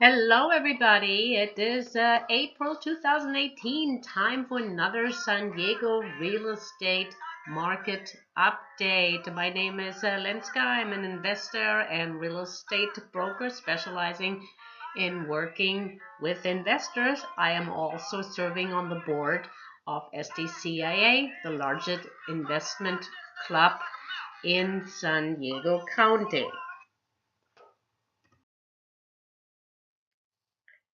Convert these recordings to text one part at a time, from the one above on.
Hello, everybody. It is April 2018. Time for another San Diego real estate market update. My name is Lenska. I'm an investor and real estate broker specializing in working with investors. I am also serving on the board of SDCIA, the largest investment club in San Diego County.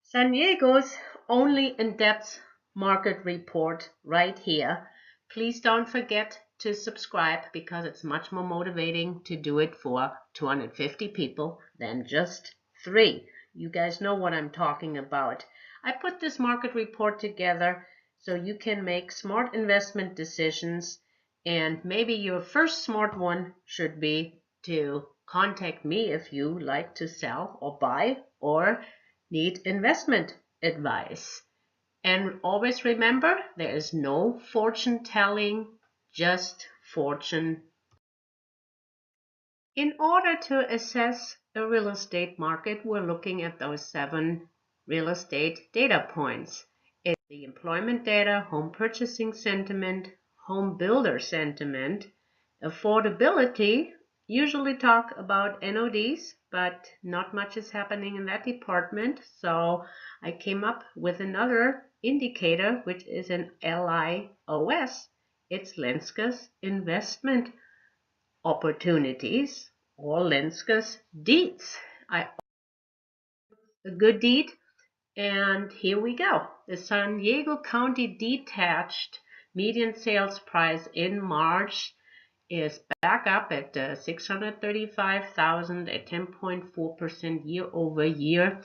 San Diego's only in-depth market report right here. Please don't forget to subscribe because it's much more motivating to do it for 250 people than just 3. You guys know what I'm talking about. I put this market report together so you can make smart investment decisions, and maybe your first smart one should be to contact me if you like to sell or buy or need investment advice. And always remember, there is no fortune telling, just fortune. In order to assess a real estate market, we're looking at those 7 real estate data points. It's the employment data, home purchasing sentiment, home builder sentiment, affordability. Usually talk about NODs, but not much is happening in that department. So I came up with another indicator, which is an LIOS. It's Lenska's investment opportunities or Lenska's deeds. A good deed, and here we go. The San Diego County detached median sales price in March is back up at 635,000, a 10.4% year-over-year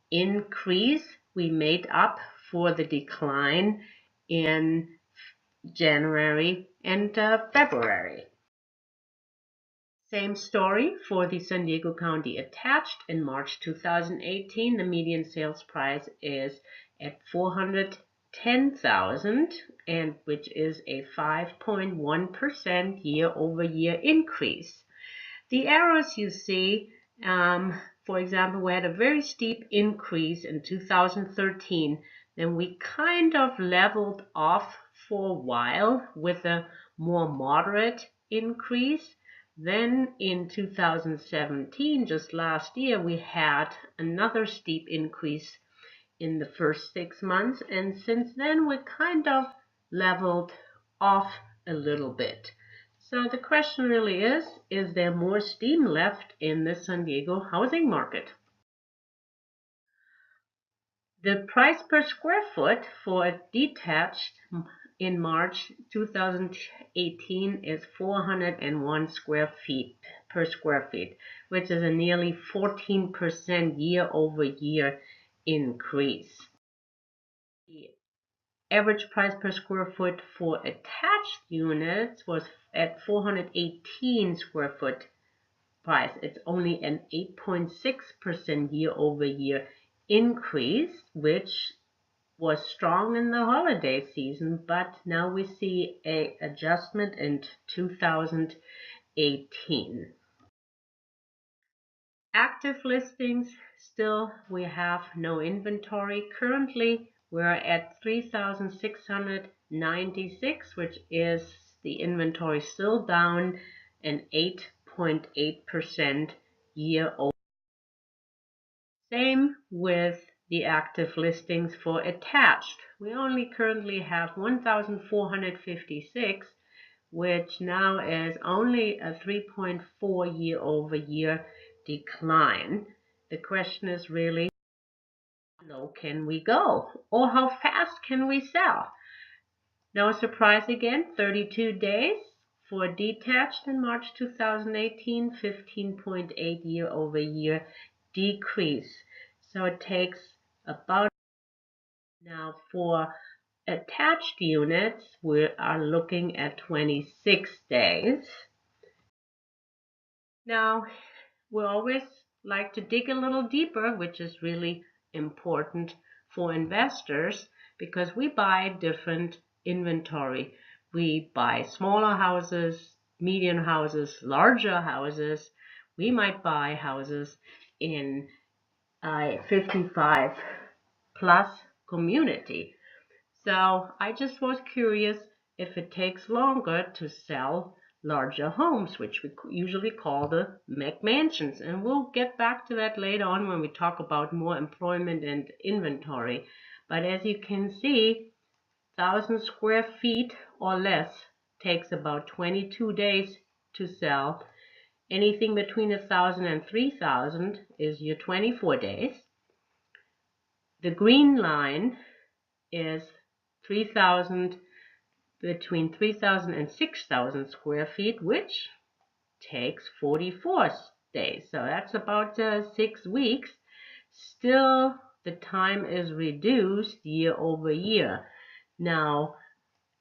increase. We made up for the decline in January and February. Same story for the San Diego County attached. In March 2018, the median sales price is at 410,000, and which is a 5.1% year-over-year increase. The arrows you see, for example, we had a very steep increase in 2013. Then we kind of leveled off for a while with a more moderate increase. Then in 2017, just last year, we had another steep increase in the first 6 months. And since then, we kind of leveled off a little bit. So the question really is there more steam left in the San Diego housing market? The price per square foot for a detached in March 2018 is 401 square feet per square feet, which is a nearly 14% year-over-year increase. The average price per square foot for attached units was at 418 square foot price. It's only an 8.6% year-over-year increase, which was strong in the holiday season, but now we see a adjustment in 2018. Active listings, still we have no inventory. Currently we're at 3,696, which is the inventory still down an 8.8% year over. Same with the active listings for attached. We only currently have 1,456, which now is only a 3.4 year-over-year decline. The question is really, how low can we go? Or how fast can we sell? No surprise again, 32 days for detached in March 2018, 15.8 year-over-year decrease. So it takes about, now for attached units, we are looking at 26 days. Now, we always like to dig a little deeper, which is really important for investors because we buy different inventory. We buy smaller houses, medium houses, larger houses. We might buy houses in a 55 plus community. So I just was curious if it takes longer to sell larger homes, which we usually call the McMansions. And we'll get back to that later on when we talk about more employment and inventory. But as you can see, 1,000 square feet or less takes about 22 days to sell. Anything between 1,000 and 3,000 is your 24 days. The green line is 3,000, between 3,000 and 6,000 square feet, which takes 44 days. So that's about 6 weeks. Still, the time is reduced year over year. Now,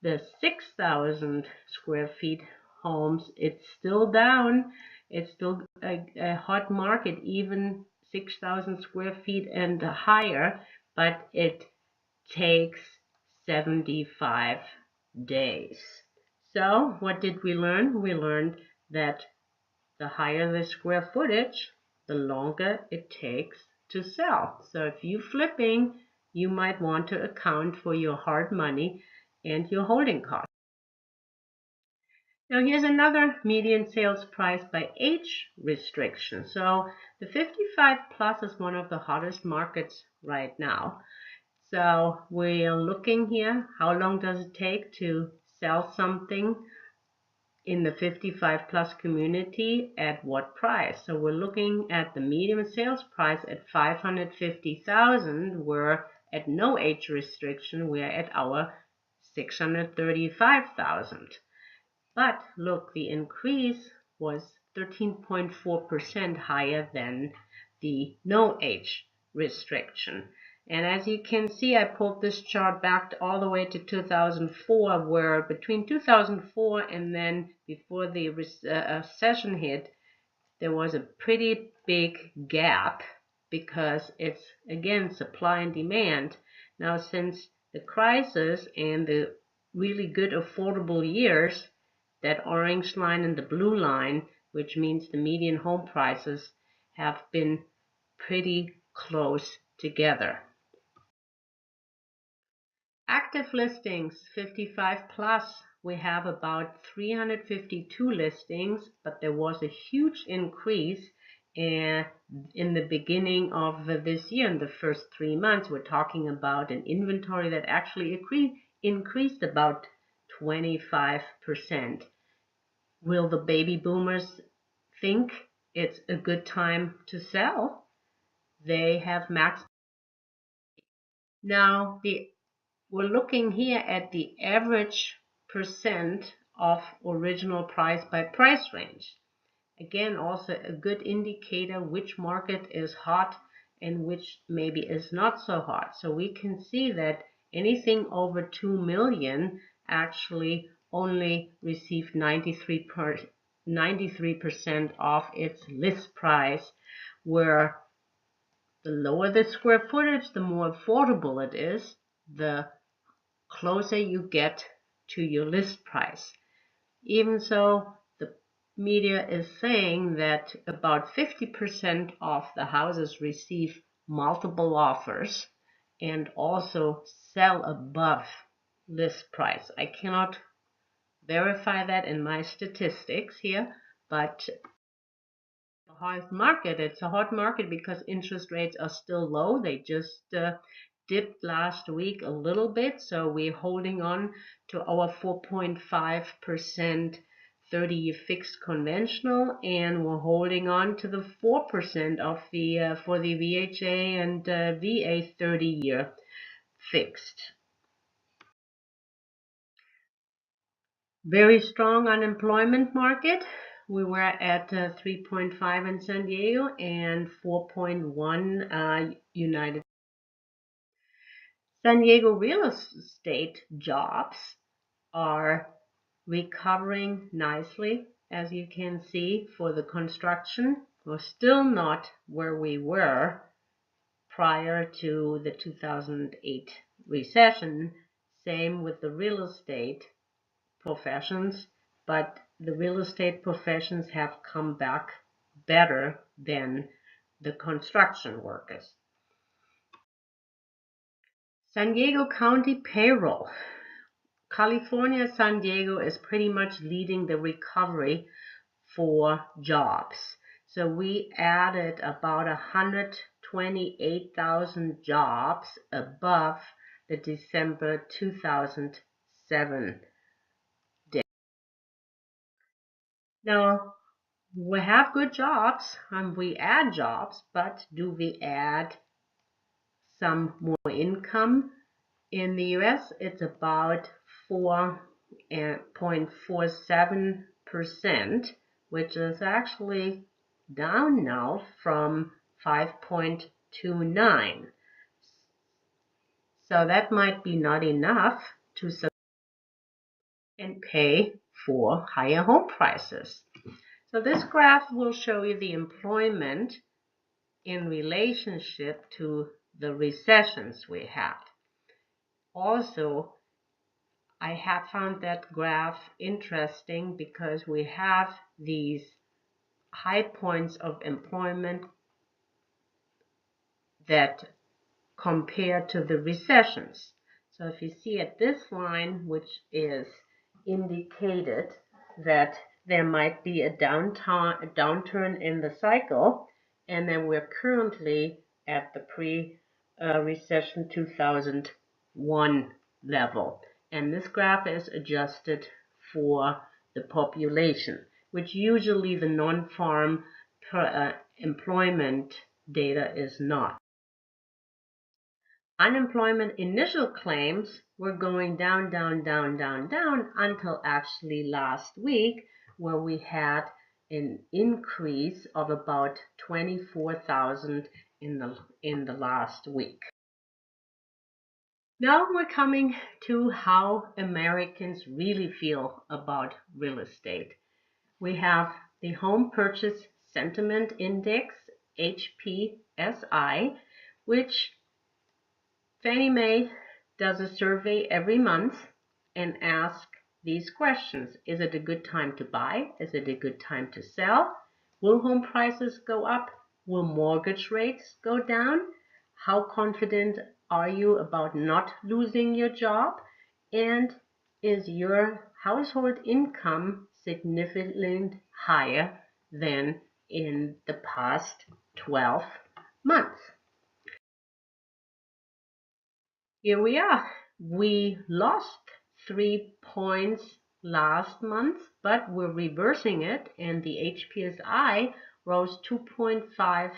the 6,000 square feet homes, it's still down. It's still a hot market, even 6,000 square feet and higher, but it takes 75 days. So what did we learn? We learned that the higher the square footage, the longer it takes to sell. So if you're flipping, you might want to account for your hard money and your holding costs. Now here's another median sales price by age restriction. So the 55 plus is one of the hottest markets right now. So we're looking here, how long does it take to sell something in the 55 plus community at what price? So we're looking at the median sales price at 550,000, where at no age restriction, we're at our 635,000. But look, the increase was 13.4% higher than the no age restriction. And as you can see, I pulled this chart back all the way to 2004, where between 2004 and then before the recession hit, there was a pretty big gap because it's, again, supply and demand. Now, since the crisis and the really good affordable years, that orange line and the blue line, which means the median home prices, have been pretty close together. Active listings, 55 plus, we have about 352 listings, but there was a huge increase in the beginning of this year. In the first 3 months, we're talking about an inventory that actually increased about 25%. Will the baby boomers think it's a good time to sell? They have maxed. Now, we're looking here at the average percent of original price by price range. Again, also a good indicator which market is hot and which maybe is not so hot. So we can see that anything over 2 million actually only received 93% of its list price, where the lower the square footage, the more affordable it is, the closer you get to your list price. Even so, the media is saying that about 50% of the houses receive multiple offers and also sell above list price. I cannot verify that in my statistics here, but a hot market. It's a hot market because interest rates are still low. They just dipped last week a little bit, so we're holding on to our 4.5% 30-year fixed conventional, and we're holding on to the 4% of the for the VHA and VA 30-year fixed. Very strong unemployment market. We were at 3.5 in San Diego and 4.1 United. San Diego real estate jobs are recovering nicely, as you can see. For the construction, we're still not where we were prior to the 2008 recession. Same with the real estate professions, but the real estate professions have come back better than the construction workers. San Diego County payroll. California, San Diego is pretty much leading the recovery for jobs. So we added about 128,000 jobs above the December 2007 date. Now, we have good jobs and we add jobs, but do we add some more income? In the US, it's about 4.47%, which is actually down now from 5.29. So that might be not enough to and pay for higher home prices. So this graph will show you the employment in relationship to the recessions we had. Also, I have found that graph interesting because we have these high points of employment that compare to the recessions. So if you see at this line, which is indicated that there might be a downturn in the cycle, and then we're currently at the pre-recession 2001 level. And this graph is adjusted for the population, which usually the non-farm employment data is not. Unemployment initial claims were going down, down, down, down, down until actually last week, where we had an increase of about 24,000 in the last week. Now we're coming to how Americans really feel about real estate. We have the Home Purchase Sentiment Index, HPSI, which Fannie Mae does a survey every month and asks these questions. Is it a good time to buy? Is it a good time to sell? Will home prices go up? Will mortgage rates go down? How confident are you about not losing your job? And is your household income significantly higher than in the past 12 months? Here we are. We lost 3 points last month, but we're reversing it, and the HPSI rose 2.5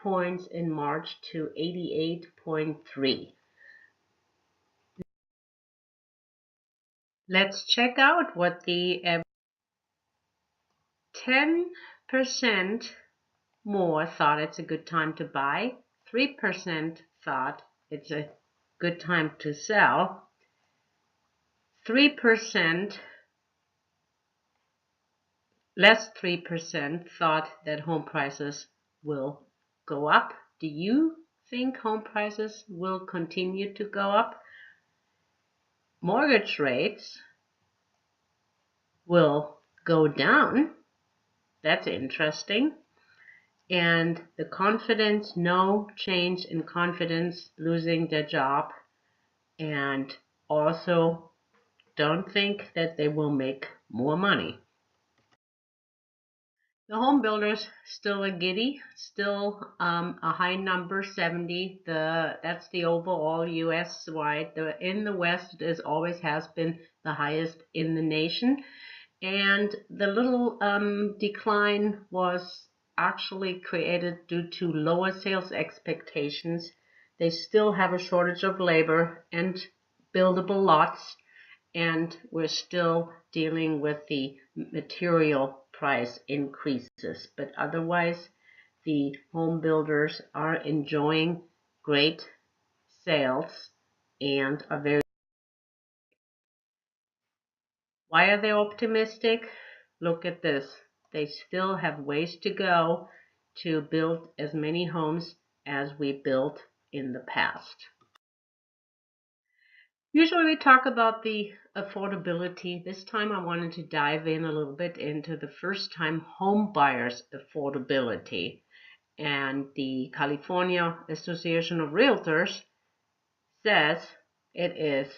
points in March to 88.3. Let's check out what the 10% more thought it's a good time to buy, 3% thought it's a good time to sell, 3% less 3% thought that home prices will go up. Do you think home prices will continue to go up? Mortgage rates will go down. That's interesting. And the confidence, no change in confidence, losing their job. And also don't think that they will make more money. The home builders still a giddy, still a high number, 70. That's the overall U.S. wide. In the West, it always has been the highest in the nation, and the little decline was actually created due to lower sales expectations. They still have a shortage of labor and buildable lots, and we're still dealing with the material price increases. But otherwise, the home builders are enjoying great sales and are very. Why are they optimistic? Look at this. They still have ways to go to build as many homes as we built in the past. Usually we talk about the affordability. This time I wanted to dive in a little bit into the first-time home buyers affordability. and the California Association of Realtors says it is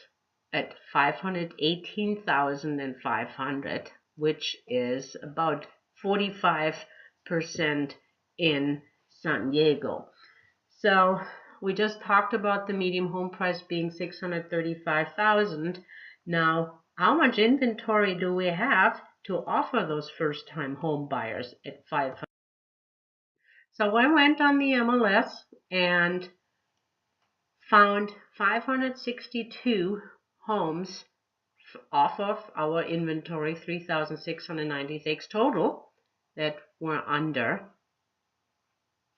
at 518,500, which is about 45% in San Diego. So we just talked about the median home price being 635,000. Now, how much inventory do we have to offer those first-time home buyers at 500? So I went on the MLS and found 562 homes off of our inventory, 3,696 total, that were under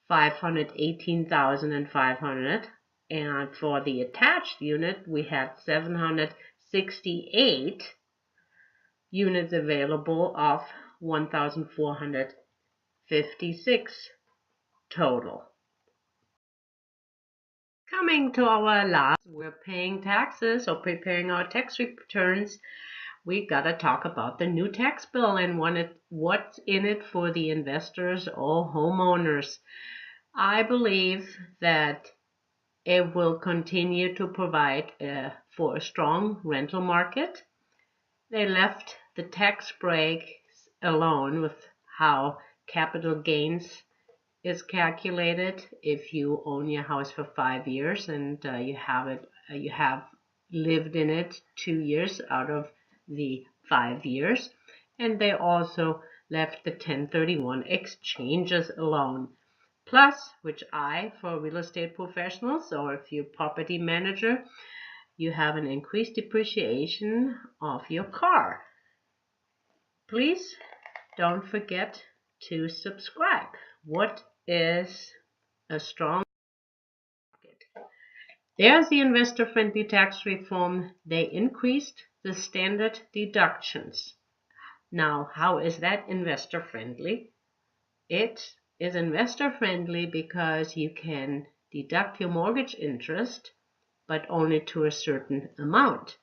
518,500. And for the attached unit, we had 768 units available of 1,456 total. Coming to our last, we're paying taxes or preparing our tax returns. We gotta talk about the new tax bill and what's in it for the investors or homeowners. I believe that it will continue to provide for a strong rental market. They left the tax breaks alone with how capital gains is calculated if you own your house for 5 years and you have lived in it 2 years out of the 5 years. And they also left the 1031 exchanges alone. Plus, which for real estate professionals, or if you're a property manager, you have an increased depreciation of your car. Please don't forget to subscribe. What is a strong market? There's the investor-friendly tax reform. They increased the standard deductions. Now, how is that investor-friendly? It is investor-friendly because you can deduct your mortgage interest, but only to a certain amount.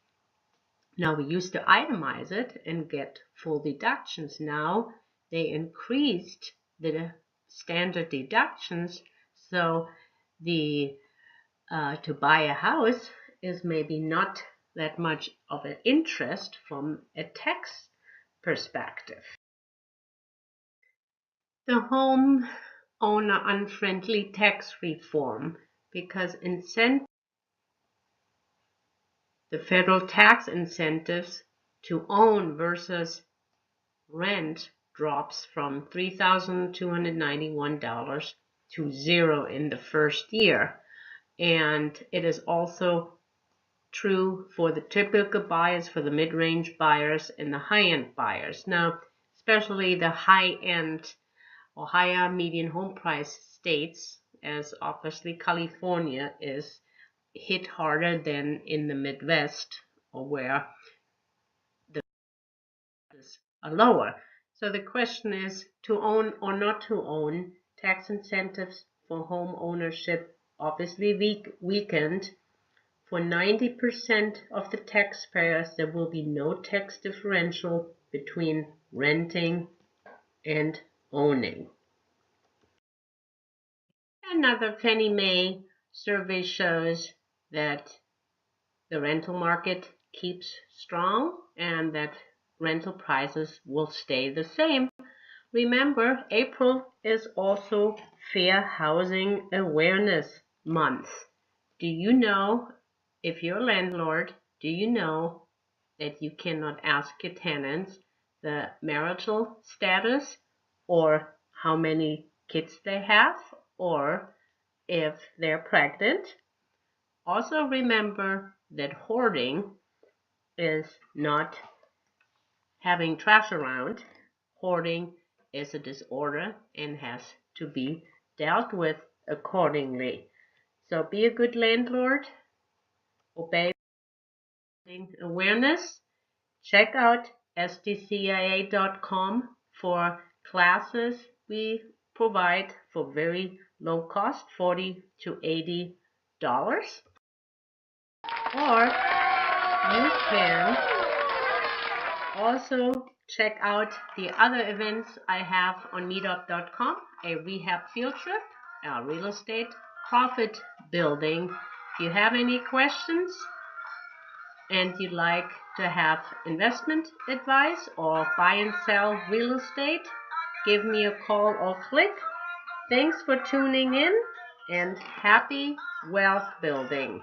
Now, we used to itemize it and get full deductions. Now, they increased the standard deductions, so the to buy a house is maybe not that much of an interest from a tax perspective. The home owner unfriendly tax reform, because the federal tax incentives to own versus rent drops from $3,291 to zero in the first year. And it is also true for the typical buyers, for the mid-range buyers and the high-end buyers. Now, especially the high-end or higher median home price states, as obviously California is hit harder than in the Midwest, or where the prices are lower. So the question is, to own or not to own. Tax incentives for home ownership obviously weakened. For 90% of the taxpayers, there will be no tax differential between renting and owning. Another Fannie Mae survey shows that the rental market keeps strong and that rental prices will stay the same. Remember, April is also Fair Housing Awareness Month. Do you know, if you're a landlord, do you know that you cannot ask your tenants the marital status or how many kids they have or if they're pregnant? Also remember that hoarding is not having trash around. Hoarding is a disorder and has to be dealt with accordingly. So be a good landlord, obey awareness. Check out sdcia.com for classes we provide for very low cost, $40 to $80. Or you can Also, check out the other events I have on meetup.com, a rehab field trip, a real estate profit building. If you have any questions and you'd like to have investment advice or buy and sell real estate, give me a call or click. Thanks for tuning in and happy wealth building.